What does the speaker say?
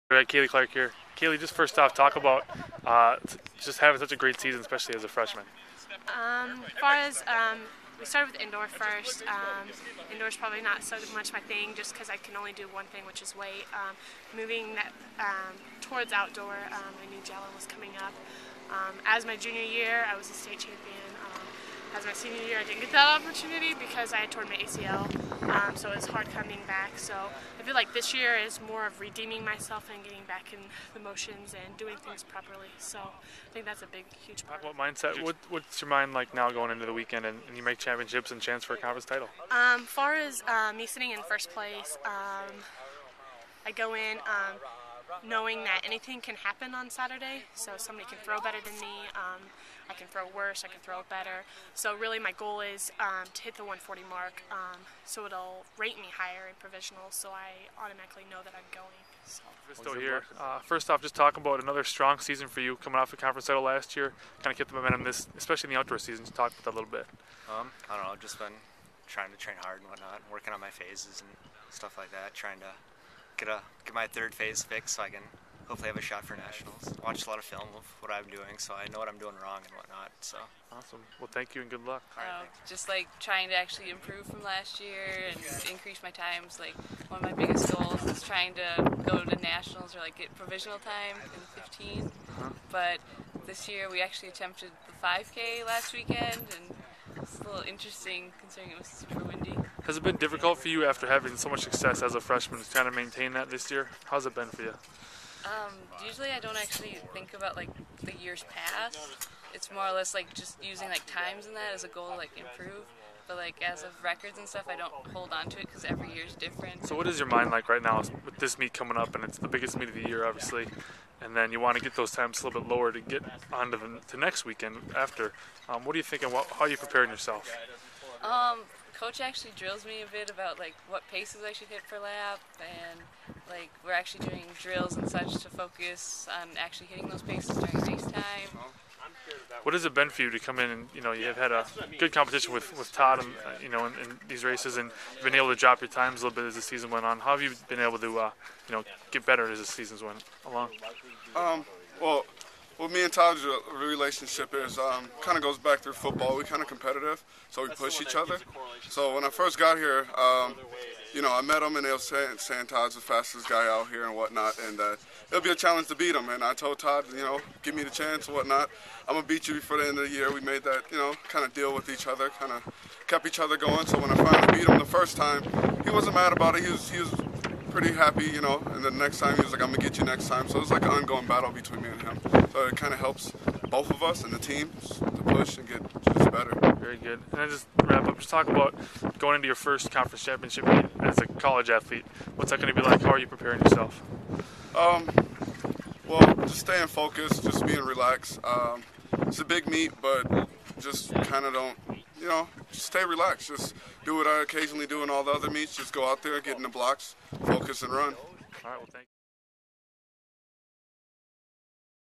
Right, Kaylee Clark here. Kaylee, just first off, talk about just having such a great season, especially as a freshman. As far as we started with indoor first. Indoor's probably not so much my thing, just because I can only do one thing, which is weight. Moving that towards outdoor, I knew Jello was coming up. As my junior year, I was a state champion. As my senior year, I didn't get that opportunity because I had torn my ACL, so it was hard coming back. So I feel like this year is more of redeeming myself and getting back in the motions and doing things properly. So I think that's a big, huge part. What mindset? What's your mind like now going into the weekend and you make championships and chance for a conference title? Far as me sitting in first place, I go in knowing that anything can happen on Saturday. So somebody can throw better than me. I can throw worse. I can throw better. So really, my goal is to hit the 140 mark. So it'll rate me higher in provisionals. So I automatically know that I'm going. So. Still here. First off, just talk about another strong season for you, coming off a conference title last year. Kind of kept the momentum this, especially in the outdoor season. Talk about that a little bit. I don't know. Just been trying to train hard and whatnot, and working on my phases and stuff like that. Trying to get my third phase fixed so I can hopefully have a shot for nationals. Watched a lot of film of what I'm doing, so I know what I'm doing wrong and whatnot. So awesome. Well, thank you and good luck. Just like trying to actually improve from last year and increase my times. Like one of my biggest goals is trying to go to nationals or like get provisional time in the 15. But this year we actually attempted the 5K last weekend, and it's a little interesting considering it was super windy. Has it been difficult for you after having so much success as a freshman to kind of maintain that this year? How's it been for you? Usually I don't actually think about like the years past. It's more or less like just using like times in that as a goal to like improve. But like as of records and stuff, I don't hold on to it because every year is different. So what is your mind like right now with this meet coming up, and it's the biggest meet of the year, obviously, and then you want to get those times a little bit lower to get on to next weekend after. What are you thinking? How are you preparing yourself? Coach actually drills me a bit about like what paces I should hit per lap, and like we're actually doing drills and such to focus on actually hitting those paces during race time. What has it been for you to come in and you have had a good competition with Todd and in these races, and you've been able to drop your times a little bit as the season went on? How have you been able to get better as the seasons went along? Well, me and Todd's relationship is kind of goes back through football. We're kind of competitive, so we push each other. So when I first got here, I met him, and they were saying Todd's the fastest guy out here and whatnot, and it'll be a challenge to beat him. And I told Todd, give me the chance and whatnot. I'm going to beat you before the end of the year. We made that, kind of deal with each other, kind of kept each other going. So when I finally beat him the first time, he wasn't mad about it. He was pretty happy, and the next time he was like, I'm going to get you next time. So it was like an ongoing battle between me and him. So it kind of helps both of us and the team to push and get just better. Very good. And then just wrap up, just talk about going into your first conference championship meet as a college athlete. What's that going to be like? How are you preparing yourself? Well, just staying focused, just being relaxed. It's a big meet, but just kind of don't, just stay relaxed. Just do what I occasionally do in all the other meets. Just go out there, get in the blocks, focus, and run. All right, well, thank you.